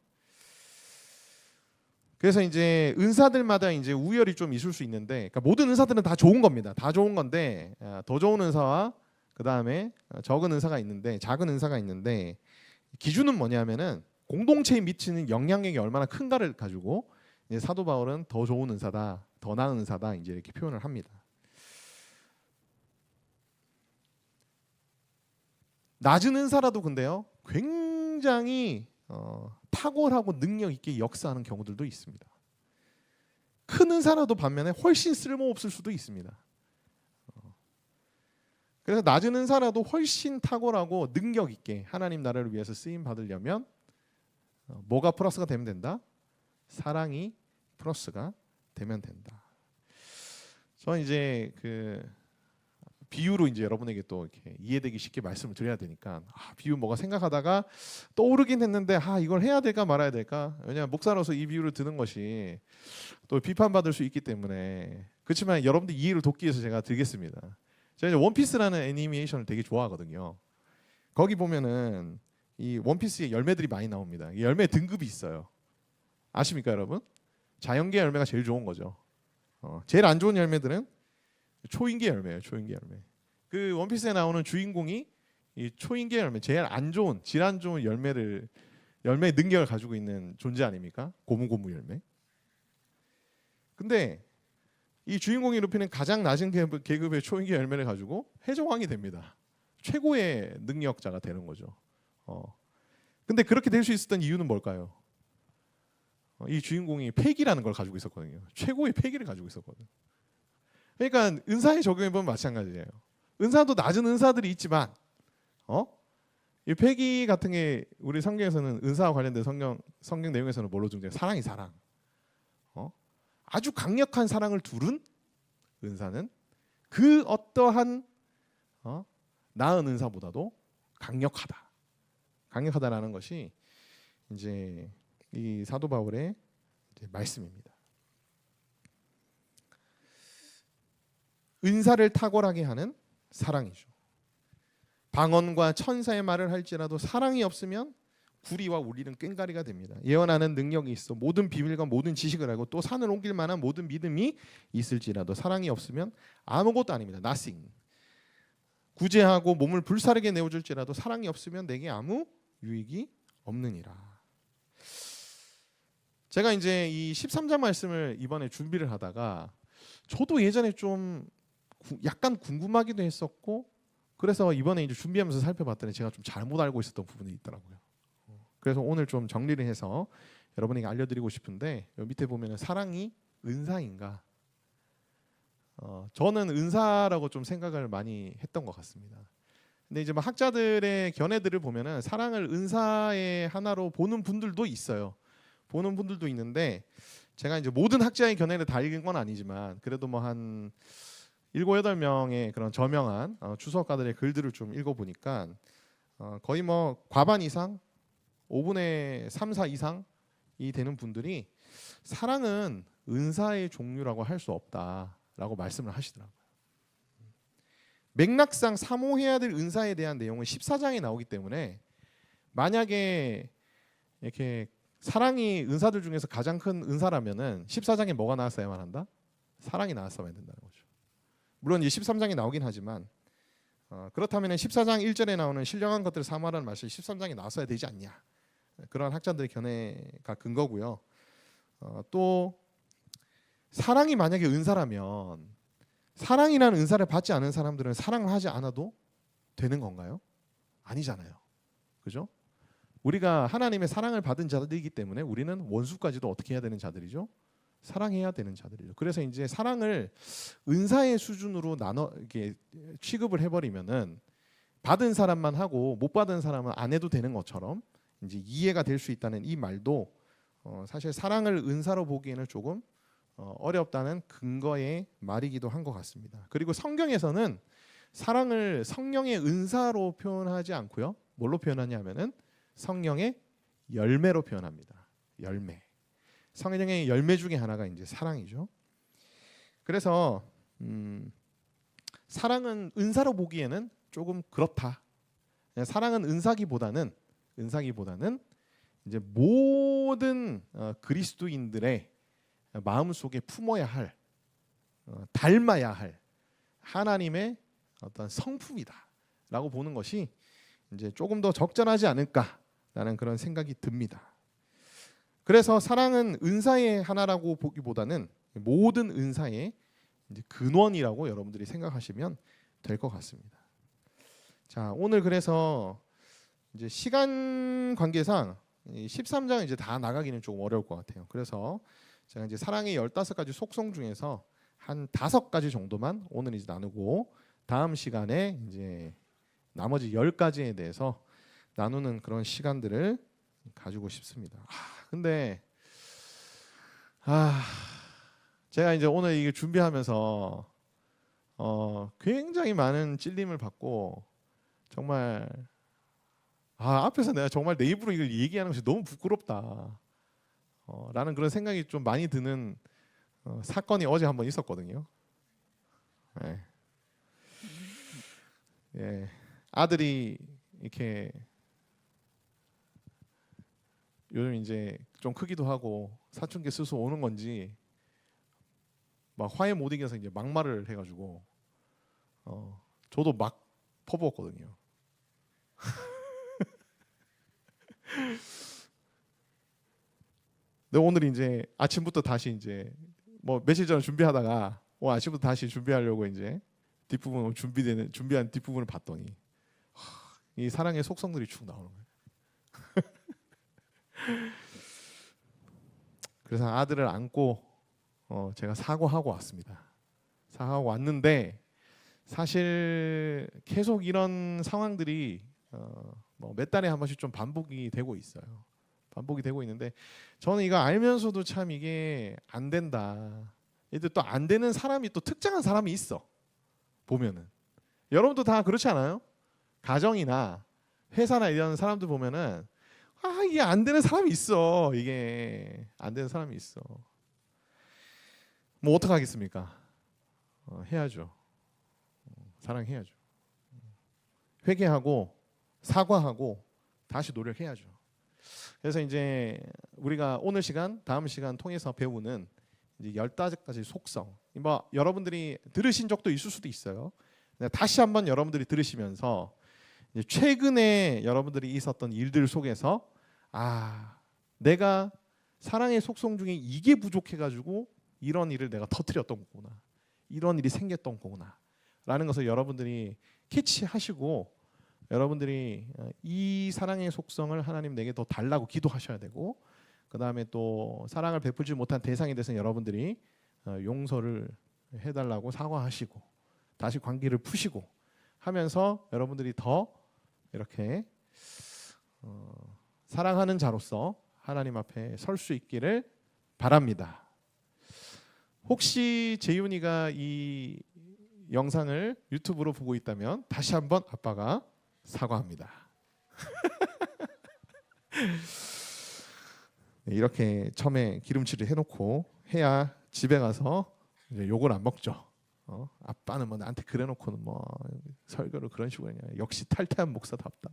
그래서 이제 은사들마다 이제 우열이 좀 있을 수 있는데, 그러니까 모든 은사들은 다 좋은 겁니다. 다 좋은 건데 더 좋은 은사와 그 다음에 적은 은사가 있는데, 작은 은사가 있는데 기준은 뭐냐면은 공동체에 미치는 영향력이 얼마나 큰가를 가지고 이제 사도 바울은 더 좋은 은사다, 더 나은 은사다 이제 이렇게 표현을 합니다. 낮은 은사라도 근데요 굉장히 탁월하고 능력 있게 역사하는 경우들도 있습니다. 큰 은사라도 반면에 훨씬 쓸모없을 수도 있습니다. 그래서 낮은 은사라도 훨씬 탁월하고 능력 있게 하나님 나라를 위해서 쓰임 받으려면 뭐가 플러스가 되면 된다? 사랑이 플러스가 되면 된다. 저는 이제 그 비유로 이제 여러분에게 또 이렇게 이해되기 쉽게 말씀을 드려야 되니까 비유 뭐가 생각하다가 떠오르긴 했는데 이걸 해야 될까 말아야 될까? 왜냐하면 목사로서 이 비유를 드는 것이 또 비판받을 수 있기 때문에. 그렇지만 여러분들 이해를 돕기 위해서 제가 드리겠습니다. 제가 이제 원피스라는 애니메이션을 되게 좋아하거든요. 거기 보면은 이 원피스에 열매들이 많이 나옵니다. 이 열매 등급이 있어요. 아십니까 여러분? 자연계 열매가 제일 좋은 거죠. 제일 안 좋은 열매들은 초인계 열매예요. 초인계 열매. 그 원피스에 나오는 주인공이 이 초인계 열매, 제일 안 좋은, 질 안 좋은 열매의 능력을 가지고 있는 존재 아닙니까? 고무고무 열매. 근데 이 주인공이 높이는 가장 낮은 계급의 초인계 열매를 가지고 해적왕이 됩니다. 최고의 능력자가 되는 거죠. 근데 그렇게 될 수 있었던 이유는 뭘까요? 이 주인공이 패기라는 걸 가지고 있었거든요. 최고의 패기를 가지고 있었거든요. 그러니까 은사에 적용해 보면 마찬가지예요. 은사도 낮은 은사들이 있지만, 이 패기 같은 게 우리 성경에서는 은사와 관련된 성경 내용에서는 뭘로 중요해요? 사랑이 사랑. 아주 강력한 사랑을 두른 은사는 그 어떠한 나은 은사보다도 강력하다. 강력하다라는 것이 이제 이 사도 바울의 이제 말씀입니다. 은사를 탁월하게 하는 사랑이죠. 방언과 천사의 말을 할지라도 사랑이 없으면 구리와 우리는 꽹가리가 됩니다. 예언하는 능력이 있어 모든 비밀과 모든 지식을 알고 또 산을 옮길 만한 모든 믿음이 있을지라도 사랑이 없으면 아무것도 아닙니다. nothing. 구제하고 몸을 불사르게 내어줄지라도 사랑이 없으면 내게 아무 유익이 없느니라. 제가 이제 이 13장 말씀을 이번에 준비를 하다가 저도 예전에 좀 약간 궁금하기도 했었고, 그래서 이번에 이제 준비하면서 살펴봤더니 제가 좀 잘못 알고 있었던 부분이 있더라고요. 그래서 오늘 좀 정리를 해서 여러분에게 알려드리고 싶은데, 여기 밑에 보면은 사랑이 은사인가? 저는 은사라고 좀 생각을 많이 했던 것 같습니다. 근데 이제 막 학자들의 견해들을 보면은 사랑을 은사의 하나로 보는 분들도 있어요. 보는 분들도 있는데, 제가 이제 모든 학자의 견해를 다 읽은 건 아니지만 그래도 뭐 한 7, 8명의 그런 저명한 주석가들의 글들을 좀 읽어보니까 거의 뭐 과반 이상, 5분의 3, 4 이상이 되는 분들이 사랑은 은사의 종류라고 할 수 없다라고 말씀을 하시더라고요. 맥락상 사모해야 될 은사에 대한 내용은 14장에 나오기 때문에 만약에 이렇게 사랑이 은사들 중에서 가장 큰 은사라면은 14장에 뭐가 나왔어야만 한다? 사랑이 나왔어야 된다는 거죠. 물론 이 13장에 나오긴 하지만 그렇다면 14장 1절에 나오는 신령한 것들을 사모하라는 말씀이 13장에 나왔어야 되지 않냐. 그런 학자들의 견해가 근거고요. 또 사랑이 만약에 은사라면 사랑이라는 은사를 받지 않은 사람들은 사랑을 하지 않아도 되는 건가요? 아니잖아요. 그죠? 우리가 하나님의 사랑을 받은 자들이기 때문에 우리는 원수까지도 어떻게 해야 되는 자들이죠? 사랑해야 되는 자들이죠. 그래서 이제 사랑을 은사의 수준으로 나눠 이렇게 취급을 해버리면은 받은 사람만 하고 못 받은 사람은 안 해도 되는 것처럼 이제 이해가 될 수 있다는 이 말도 사실 사랑을 은사로 보기에는 조금 어렵다는 근거의 말이기도 한 것 같습니다. 그리고 성경에서는 사랑을 성령의 은사로 표현하지 않고요. 뭘로 표현하냐면은 성령의 열매로 표현합니다. 열매. 성령의 열매 중에 하나가 이제 사랑이죠. 그래서 사랑은 은사로 보기에는 조금 그렇다. 사랑은 은사기보다는 이제 모든 그리스도인들의 마음 속에 품어야 할, 닮아야 할 하나님의 어떤 성품이다라고 보는 것이 이제 조금 더 적절하지 않을까라는 그런 생각이 듭니다. 그래서 사랑은 은사의 하나라고 보기보다는 모든 은사의 이제 근원이라고 여러분들이 생각하시면 될 것 같습니다. 자, 오늘 그래서 이제 시간 관계상 13장 이제 다 나가기는 조금 어려울 것 같아요. 그래서 제가 이제 사랑의 15가지 속성 중에서 한 5가지 정도만 오늘 이제 나누고 다음 시간에 이제 나머지 10가지에 대해서 나누는 그런 시간들을 가지고 싶습니다. 근데 제가 이제 오늘 이게 준비하면서 굉장히 많은 찔림을 받고 정말 앞에서 내가 정말 내 입으로 이걸 얘기하는 것이 너무 부끄럽다 라는 그런 생각이 좀 많이 드는 사건이 어제 한번 있었거든요. 네. 예, 아들이 이렇게 요즘 이제 좀 크기도 하고 사춘기 스스 오는 건지 막 화에 못 이겨서 이제 막말을 해가지고 저도 막 퍼부었거든요. 근데 오늘 이제 아침부터 다시 이제 뭐 며칠 전에 준비하다가 오늘 아침부터 다시 준비하려고 이제 뒷부분 준비한 뒷부분을 봤더니 이 사랑의 속성들이 축 나오는 거예요. 그래서 아들을 안고 제가 사과하고 왔습니다. 사과하고 왔는데 사실 계속 이런 상황들이 뭐 몇 달에 한 번씩 좀 반복이 되고 있어요. 반복이 되고 있는데 저는 이거 알면서도 참 이게 안 된다. 근데 또 안 되는 사람이 또 특정한 사람이 있어. 보면은 여러분도 다 그렇지 않아요? 가정이나 회사나 이런 사람들 보면은 이게 안 되는 사람이 있어. 이게 안 되는 사람이 있어. 뭐 어떡하겠습니까? 해야죠. 사랑해야죠. 회개하고 사과하고 다시 노력해야죠. 그래서 이제 우리가 오늘 시간, 다음 시간 통해서 배우는 이제 15가지 속성. 뭐 여러분들이 들으신 적도 있을 수도 있어요. 다시 한번 여러분들이 들으시면서 이제 최근에 여러분들이 있었던 일들 속에서 내가 사랑의 속성 중에 이게 부족해가지고 이런 일을 내가 터뜨렸던 거구나. 이런 일이 생겼던 거구나. 라는 것을 여러분들이 캐치하시고 여러분들이 이 사랑의 속성을 하나님 내게 더 달라고 기도하셔야 되고 그 다음에 또 사랑을 베풀지 못한 대상에 대해서 여러분들이 용서를 해달라고 사과하시고 다시 관계를 푸시고 하면서 여러분들이 더 이렇게 사랑하는 자로서 하나님 앞에 설 수 있기를 바랍니다. 혹시 재윤이가 이 영상을 유튜브로 보고 있다면 다시 한번 아빠가 사과합니다. 이렇게 처음에 기름칠을 해놓고 해야 집에 가서 이제 욕을 안 먹죠. 아빠는 뭐 나한테 그래놓고는 뭐 설교를 그런 식으로 하냐. 역시 탈퇴한 목사답다.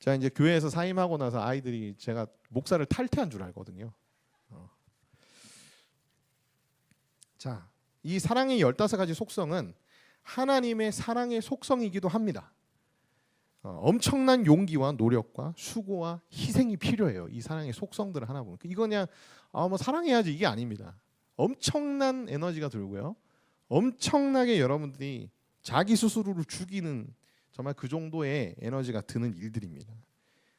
제가 이제 교회에서 사임하고 나서 아이들이 제가 목사를 탈퇴한 줄 알거든요. 자, 이 사랑의 15가지 속성은 하나님의 사랑의 속성이기도 합니다. 엄청난 용기와 노력과 수고와 희생이 필요해요. 이 사랑의 속성들을 하나 보면 이거 그냥 뭐 사랑해야지 이게 아닙니다. 엄청난 에너지가 들고요. 엄청나게 여러분들이 자기 스스로를 죽이는 정말 그 정도의 에너지가 드는 일들입니다.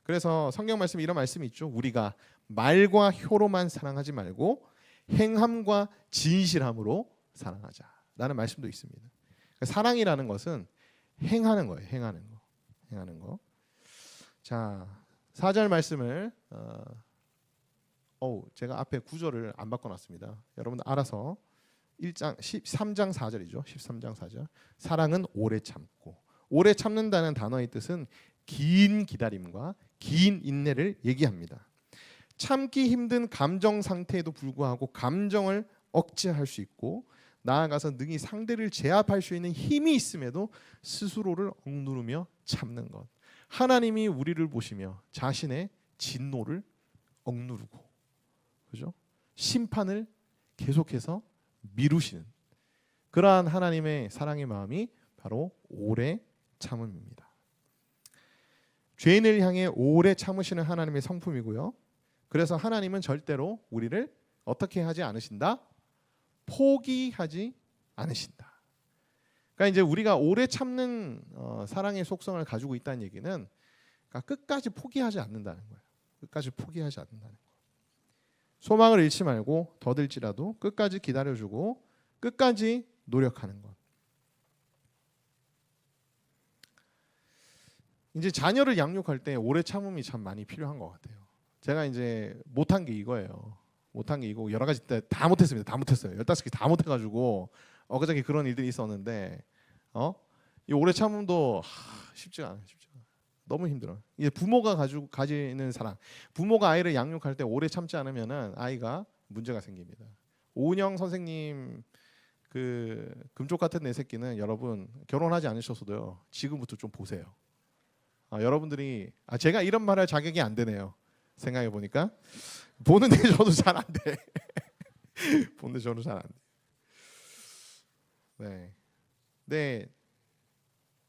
그래서 성경 말씀에 이런 말씀이 있죠. 우리가 말과 혀로만 사랑하지 말고 행함과 진실함으로 사랑하자라는 말씀도 있습니다. 그러니까 사랑이라는 것은 행하는 거예요. 행하는 거. 자, 4절 말씀을 제가 앞에 구절을 안 바꿔놨습니다. 여러분 알아서 13장 4절이죠. 13장 4절. 사랑은 오래 참고. 오래 참는다는 단어의 뜻은 긴 기다림과 긴 인내를 얘기합니다. 참기 힘든 감정 상태에도 불구하고 감정을 억제할 수 있고 나아가서 능히 상대를 제압할 수 있는 힘이 있음에도 스스로를 억누르며 참는 것. 하나님이 우리를 보시며 자신의 진노를 억누르고, 그죠? 심판을 계속해서 미루시는 그러한 하나님의 사랑의 마음이 바로 오래 참음입니다. 죄인을 향해 오래 참으시는 하나님의 성품이고요. 그래서 하나님은 절대로 우리를 어떻게 하지 않으신다? 포기하지 않으신다. 그러니까 이제 우리가 오래 참는 사랑의 속성을 가지고 있다는 얘기는 그러니까 끝까지 포기하지 않는다는 거예요. 끝까지 포기하지 않는다는 거예요. 소망을 잃지 말고 더딜지라도 끝까지 기다려주고 끝까지 노력하는 것. 이제 자녀를 양육할 때 오래 참음이 참 많이 필요한 것 같아요. 제가 이제 못한 게 이거예요. 못한 게 이거 여러 가지 때 다 못했습니다. 다 못했어요. 15개 다 못해가지고 엊그저께 그런 일들이 있었는데 이 오래 참음도 쉽지가 않아요. 너무 힘들어요. 이게 부모가 가지는 사랑, 부모가 아이를 양육할 때 오래 참지 않으면은 아이가 문제가 생깁니다. 오은영 선생님 그 금쪽 같은 내 새끼는 여러분 결혼하지 않으셨어도요. 지금부터 좀 보세요. 여러분들이 제가 이런 말할 자격이 안 되네요. 생각해 보니까 보는데 저도 잘 안 돼. 보는데 저도 잘 안 돼. 네. 네.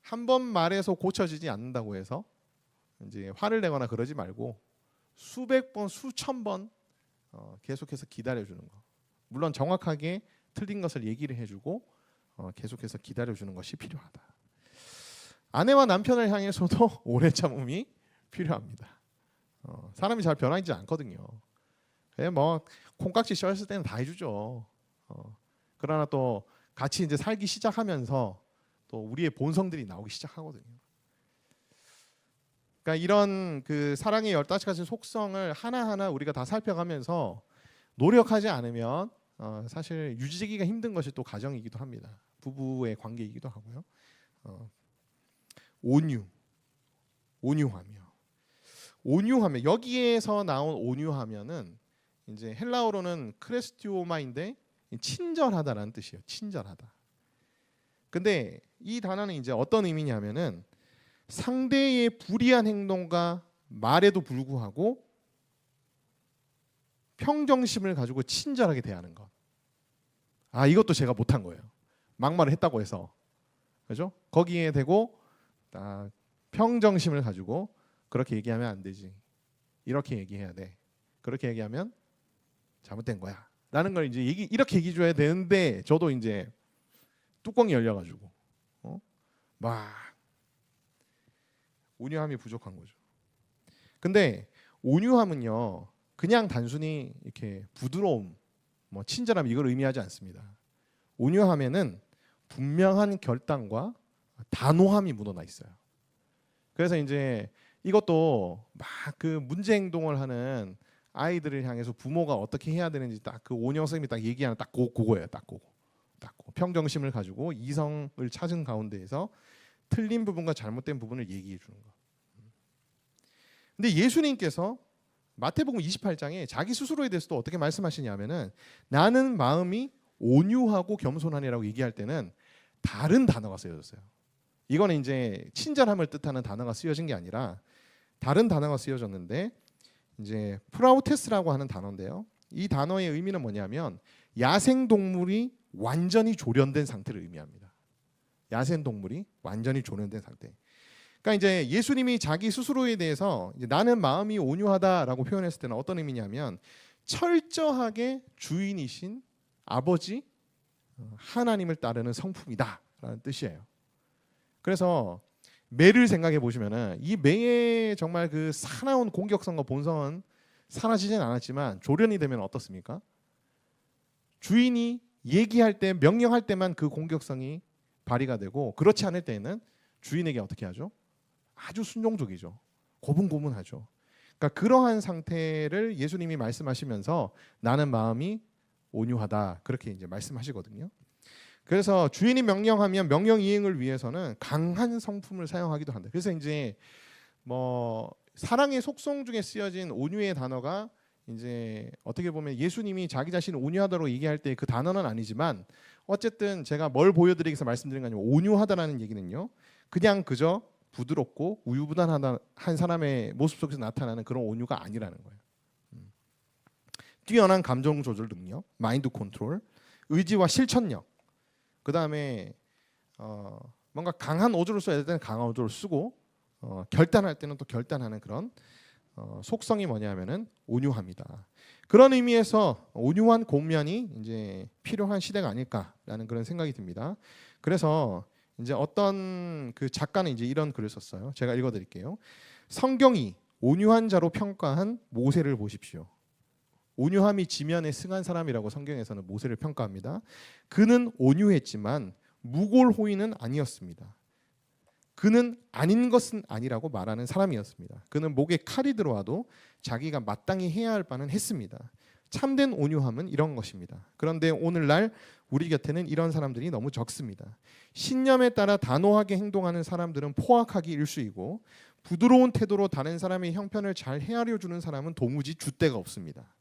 한 번 말해서 고쳐지지 않는다고 해서 이제 화를 내거나 그러지 말고 수백 번, 수천 번 계속해서 기다려주는 거. 물론 정확하게 틀린 것을 얘기를 해주고 계속해서 기다려주는 것이 필요하다. 아내와 남편을 향해서도 오래 참음이 필요합니다. 사람이 잘 변하지 않거든요. 그냥 뭐 콩깍지 씌웠을 때는 다 해주죠. 그러나 또 같이 이제 살기 시작하면서 또 우리의 본성들이 나오기 시작하거든요. 그러니까 이런 그 사랑의 15가지 속성을 하나하나 우리가 다 살펴가면서 노력하지 않으면 사실 유지되기가 힘든 것이 또 가정이기도 합니다. 부부의 관계이기도 하고요. 온유하며 여기에서 나온 온유하면은 이제 헬라어로는 크레스티오마인데 친절하다라는 뜻이에요. 친절하다. 근데 이 단어는 이제 어떤 의미냐면은 상대의 불이한 행동과 말에도 불구하고 평정심을 가지고 친절하게 대하는 것. 이것도 제가 못한 거예요. 막말을 했다고 해서, 그죠? 거기에 대고 평정심을 가지고 그렇게 얘기하면 안 되지. 이렇게 얘기해야 돼. 그렇게 얘기하면 잘못된 거야. 라는 걸 이제 이렇게 얘기해 줘야 되는데 저도 이제 뚜껑이 열려가지고 막 온유함이 부족한 거죠. 근데 온유함은요 그냥 단순히 이렇게 부드러움, 뭐 친절함 이걸 의미하지 않습니다. 온유함에는 분명한 결단과 단호함이 묻어나 있어요. 그래서 이제 이것도 막 그 문제 행동을 하는 아이들을 향해서 부모가 어떻게 해야 되는지 딱 그 오은영 선생님이 딱 얘기하는 딱 그거예요. 딱 그거. 평정심을 가지고 이성을 찾은 가운데에서 틀린 부분과 잘못된 부분을 얘기해 주는 거. 근데 예수님께서 마태복음 28장에 자기 스스로에 대해서도 어떻게 말씀하시냐면은 나는 마음이 온유하고 겸손하니라고 얘기할 때는 다른 단어가 쓰여졌어요. 이거는 이제 친절함을 뜻하는 단어가 쓰여진 게 아니라 다른 단어가 쓰여졌는데 이제 프라우테스라고 하는 단어인데요. 이 단어의 의미는 뭐냐면 야생 동물이 완전히 조련된 상태를 의미합니다. 야생 동물이 완전히 조련된 상태. 그러니까 이제 예수님이 자기 스스로에 대해서 이제 나는 마음이 온유하다라고 표현했을 때는 어떤 의미냐면 철저하게 주인이신 아버지 하나님을 따르는 성품이다라는 뜻이에요. 그래서 매를 생각해 보시면은 이 매의 정말 그 사나운 공격성과 본성은 사라지진 않았지만 조련이 되면 어떻습니까? 주인이 얘기할 때 명령할 때만 그 공격성이 발휘가 되고 그렇지 않을 때에는 주인에게 어떻게 하죠? 아주 순종적이죠. 고분고분하죠. 그러니까 그러한 상태를 예수님이 말씀하시면서 나는 마음이 온유하다 그렇게 이제 말씀하시거든요. 그래서 주인이 명령하면 명령 이행을 위해서는 강한 성품을 사용하기도 한다. 그래서 이제 뭐 사랑의 속성 중에 쓰여진 온유의 단어가 이제 어떻게 보면 예수님이 자기 자신을 온유하다고 얘기할 때 그 단어는 아니지만 어쨌든 제가 뭘 보여드리기 위해서 말씀드린 거 아니고 온유하다라는 얘기는요. 그냥 그저 부드럽고 우유부단한 사람의 모습 속에서 나타나는 그런 온유가 아니라는 거예요. 뛰어난 감정 조절 능력, 마인드 컨트롤, 의지와 실천력. 그다음에 뭔가 강한 어조를 써야 될 때는 강한 어조를 쓰고 결단할 때는 또 결단하는 그런 속성이 뭐냐면은 온유합니다. 그런 의미에서 온유한 공면이 이제 필요한 시대가 아닐까라는 그런 생각이 듭니다. 그래서 이제 어떤 그 작가는 이제 이런 글을 썼어요. 제가 읽어드릴게요. 성경이 온유한 자로 평가한 모세를 보십시오. 온유함이 지면에 승한 사람이라고 성경에서는 모세를 평가합니다. 그는 온유했지만 무골호인은 아니었습니다. 그는 아닌 것은 아니라고 말하는 사람이었습니다. 그는 목에 칼이 들어와도 자기가 마땅히 해야 할 바는 했습니다. 참된 온유함은 이런 것입니다. 그런데 오늘날 우리 곁에는 이런 사람들이 너무 적습니다. 신념에 따라 단호하게 행동하는 사람들은 포악하기 일쑤이고 부드러운 태도로 다른 사람의 형편을 잘 헤아려 주는 사람은 도무지 줏대가 없습니다.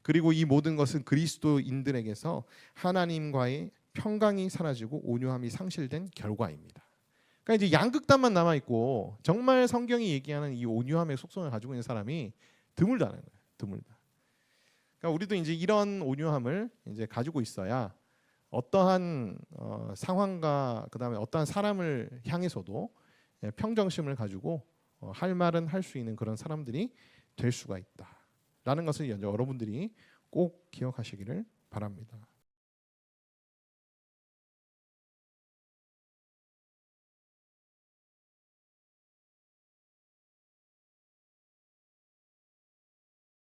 그리고 이 모든 것은 그리스도인들에게서 하나님과의 평강이 사라지고 온유함이 상실된 결과입니다. 그러니까 이제 양극단만 남아 있고 정말 성경이 얘기하는 이 온유함의 속성을 가지고 있는 사람이 드물다는 거예요. 드물다. 그러니까 우리도 이제 이런 온유함을 이제 가지고 있어야 어떠한 상황과 그다음에 어떠한 사람을 향해서도 평정심을 가지고 할 말은 할 수 있는 그런 사람들이 될 수가 있다라는 것을 여러분들이 꼭 기억하시기를 바랍니다.